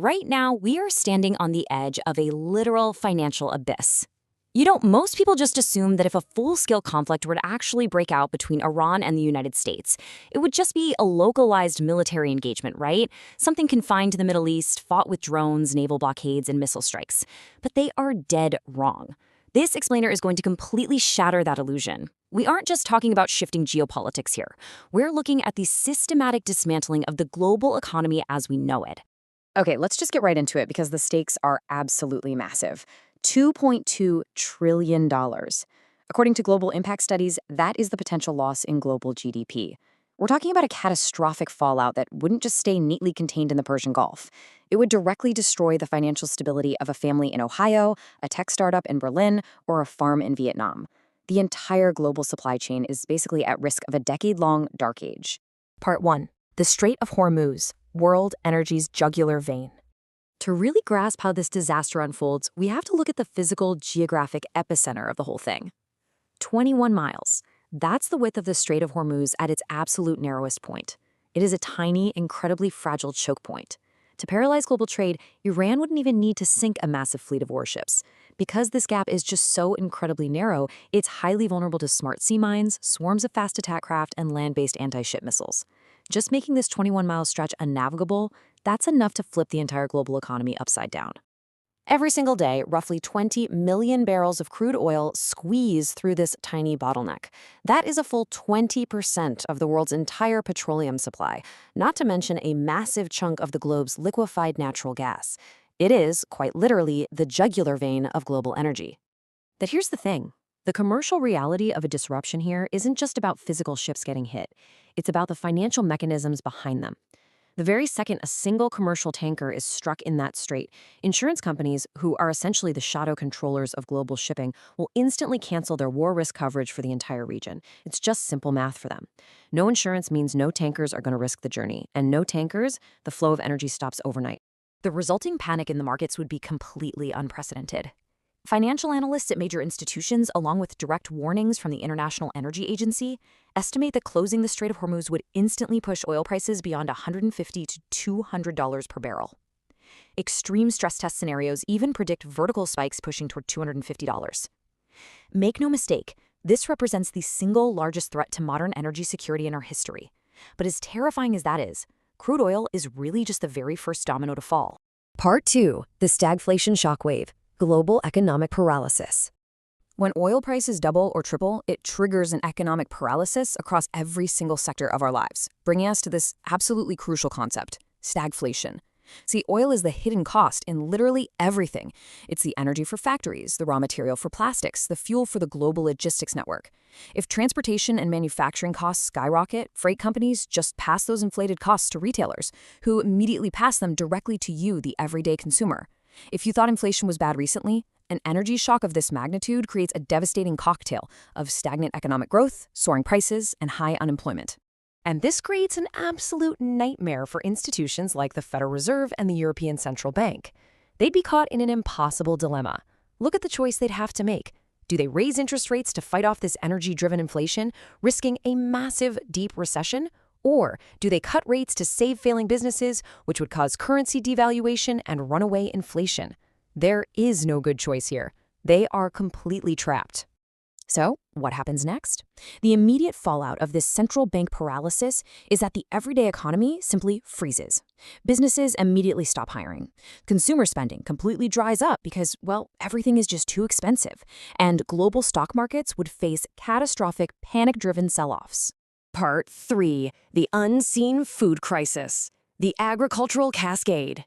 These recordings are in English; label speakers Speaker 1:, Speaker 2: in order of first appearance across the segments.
Speaker 1: Right now, we are standing on the edge of a literal financial abyss. Most people just assume that if a full-scale conflict were to actually break out between Iran and the United States, it would just be a localized military engagement, right? Something confined to the Middle East, fought with drones, naval blockades, and missile strikes. But they are dead wrong. This explainer is going to completely shatter that illusion. We aren't just talking about shifting geopolitics here. We're looking at the systematic dismantling of the global economy as we know it.
Speaker 2: Okay, let's just get right into it because the stakes are absolutely massive. $2.2 trillion. According to global impact studies, that is the potential loss in global GDP. We're talking about a catastrophic fallout that wouldn't just stay neatly contained in the Persian Gulf. It would directly destroy the financial stability of a family in Ohio, a tech startup in Berlin, or a farm in Vietnam. The entire global supply chain is basically at risk of a decade-long dark age.
Speaker 3: Part 1. The Strait of Hormuz, world energy's jugular vein.
Speaker 2: To really grasp how this disaster unfolds, we have to look at the physical, geographic epicenter of the whole thing. 21 miles. That's the width of the Strait of Hormuz at its absolute narrowest point. It is a tiny, incredibly fragile choke point. To paralyze global trade, Iran wouldn't even need to sink a massive fleet of warships. Because this gap is just so incredibly narrow, it's highly vulnerable to smart sea mines, swarms of fast attack craft, and land-based anti-ship missiles. Just making this 21-mile stretch unnavigable, that's enough to flip the entire global economy upside down. Every single day, roughly 20 million barrels of crude oil squeeze through this tiny bottleneck. That is a full 20% of the world's entire petroleum supply, not to mention a massive chunk of the globe's liquefied natural gas. It is, quite literally, the jugular vein of global energy. But here's the thing. The commercial reality of a disruption here isn't just about physical ships getting hit. It's about the financial mechanisms behind them. The very second a single commercial tanker is struck in that strait, insurance companies, who are essentially the shadow controllers of global shipping, will instantly cancel their war risk coverage for the entire region. It's just simple math for them. No insurance means no tankers are going to risk the journey, and no tankers, the flow of energy stops overnight. The resulting panic in the markets would be completely unprecedented. Financial analysts at major institutions, along with direct warnings from the International Energy Agency, estimate that closing the Strait of Hormuz would instantly push oil prices beyond $150 to $200 per barrel. Extreme stress test scenarios even predict vertical spikes pushing toward $250. Make no mistake, this represents the single largest threat to modern energy security in our history. But as terrifying as that is, crude oil is really just the very first domino to fall.
Speaker 3: Part 2. The Stagflation Shockwave, global economic paralysis.
Speaker 2: When oil prices double or triple, it triggers an economic paralysis across every single sector of our lives, bringing us to this absolutely crucial concept, stagflation. See, oil is the hidden cost in literally everything. It's the energy for factories, the raw material for plastics, the fuel for the global logistics network. If transportation and manufacturing costs skyrocket, freight companies just pass those inflated costs to retailers, who immediately pass them directly to you, the everyday consumer. If you thought inflation was bad recently, an energy shock of this magnitude creates a devastating cocktail of stagnant economic growth, soaring prices, and high unemployment.
Speaker 3: And this creates an absolute nightmare for institutions like the Federal Reserve and the European Central Bank. They'd be caught in an impossible dilemma. Look at the choice they'd have to make. Do they raise interest rates to fight off this energy-driven inflation, risking a massive, deep recession? Or do they cut rates to save failing businesses, which would cause currency devaluation and runaway inflation? There is no good choice here. They are completely trapped. So, what happens next? The immediate fallout of this central bank paralysis is that the everyday economy simply freezes. Businesses immediately stop hiring. Consumer spending completely dries up because, well, everything is just too expensive. And global stock markets would face catastrophic, panic-driven sell-offs.
Speaker 1: Part 3. The unseen food crisis. The agricultural cascade.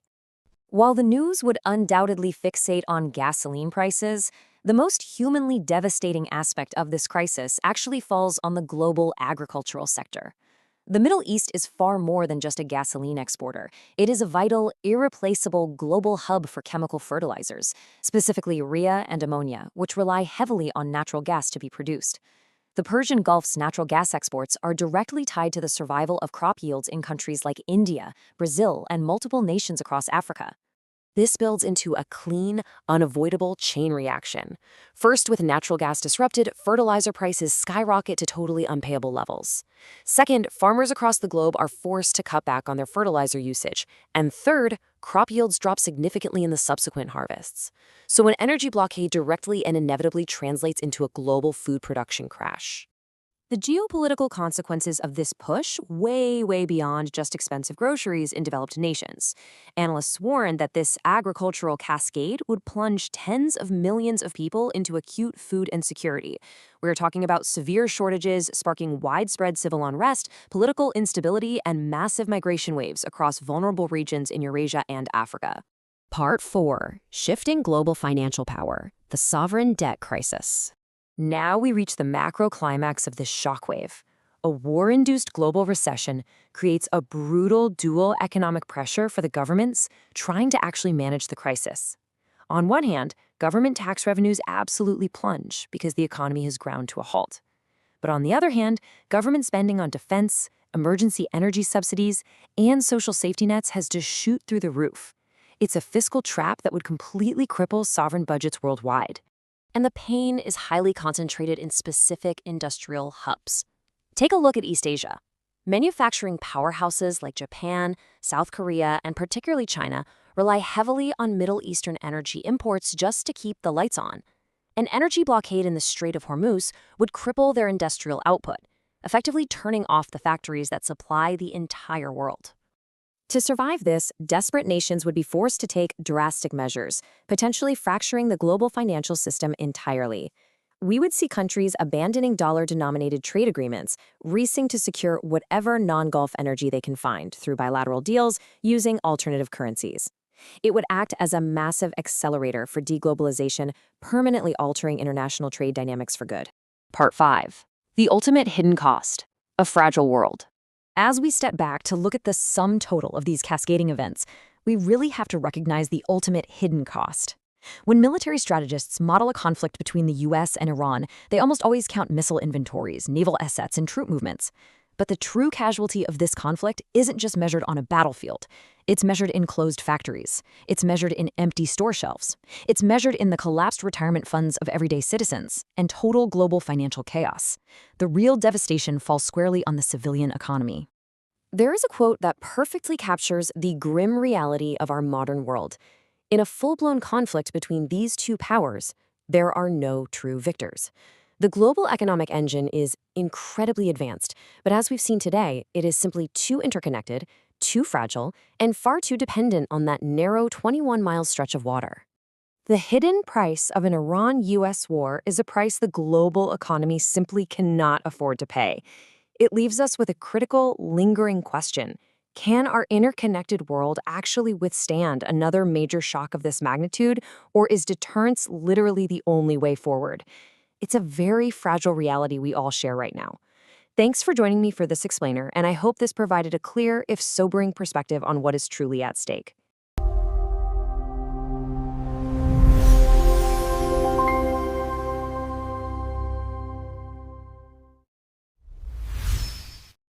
Speaker 1: While the news would undoubtedly fixate on gasoline prices, the most humanly devastating aspect of this crisis actually falls on the global agricultural sector. The Middle East is far more than just a gasoline exporter. It is a vital, irreplaceable global hub for chemical fertilizers, specifically urea and ammonia, which rely heavily on natural gas to be produced. The Persian Gulf's natural gas exports are directly tied to the survival of crop yields in countries like India, Brazil, and multiple nations across Africa. This builds into a clean, unavoidable chain reaction. First, with natural gas disrupted, fertilizer prices skyrocket to totally unpayable levels. Second, farmers across the globe are forced to cut back on their fertilizer usage. And third, crop yields drop significantly in the subsequent harvests. So an energy blockade directly and inevitably translates into a global food production crash.
Speaker 2: The geopolitical consequences of this push way beyond just expensive groceries in developed nations. Analysts warn that this agricultural cascade would plunge tens of millions of people into acute food insecurity. We're talking about severe shortages sparking widespread civil unrest, political instability, and massive migration waves across vulnerable regions in Eurasia and Africa.
Speaker 3: Part 4. Shifting Global Financial Power, the Sovereign Debt Crisis.
Speaker 1: Now we reach the macro climax of this shockwave. A war-induced global recession creates a brutal dual economic pressure for the governments trying to actually manage the crisis. On one hand, government tax revenues absolutely plunge because the economy has ground to a halt. But on the other hand, government spending on defense, emergency energy subsidies, and social safety nets has to shoot through the roof. It's a fiscal trap that would completely cripple sovereign budgets worldwide.
Speaker 2: And the pain is highly concentrated in specific industrial hubs. Take a look at East Asia. Manufacturing powerhouses like Japan, South Korea, and particularly China rely heavily on Middle Eastern energy imports just to keep the lights on. An energy blockade in the Strait of Hormuz would cripple their industrial output, effectively turning off the factories that supply the entire world.
Speaker 1: To survive this, desperate nations would be forced to take drastic measures, potentially fracturing the global financial system entirely. We would see countries abandoning dollar-denominated trade agreements, racing to secure whatever non-Gulf energy they can find through bilateral deals using alternative currencies. It would act as a massive accelerator for deglobalization, permanently altering international trade dynamics for good.
Speaker 2: Part 5. The Ultimate Hidden Cost, a Fragile World. As we step back to look at the sum total of these cascading events, we really have to recognize the ultimate hidden cost. When military strategists model a conflict between the US and Iran, they almost always count missile inventories, naval assets, and troop movements. But the true casualty of this conflict isn't just measured on a battlefield. It's measured in closed factories. It's measured in empty store shelves. It's measured in the collapsed retirement funds of everyday citizens and total global financial chaos. The real devastation falls squarely on the civilian economy.
Speaker 1: There is a quote that perfectly captures the grim reality of our modern world. In a full-blown conflict between these two powers, there are no true victors. The global economic engine is incredibly advanced, but as we've seen today, it is simply too interconnected, too fragile, and far too dependent on that narrow 21-mile stretch of water. The hidden price of an Iran-US war is a price the global economy simply cannot afford to pay. It leaves us with a critical, lingering question. Can our interconnected world actually withstand another major shock of this magnitude, or is deterrence literally the only way forward? It's a very fragile reality we all share right now. Thanks for joining me for this explainer, and I hope this provided a clear, if sobering, perspective on what is truly at stake.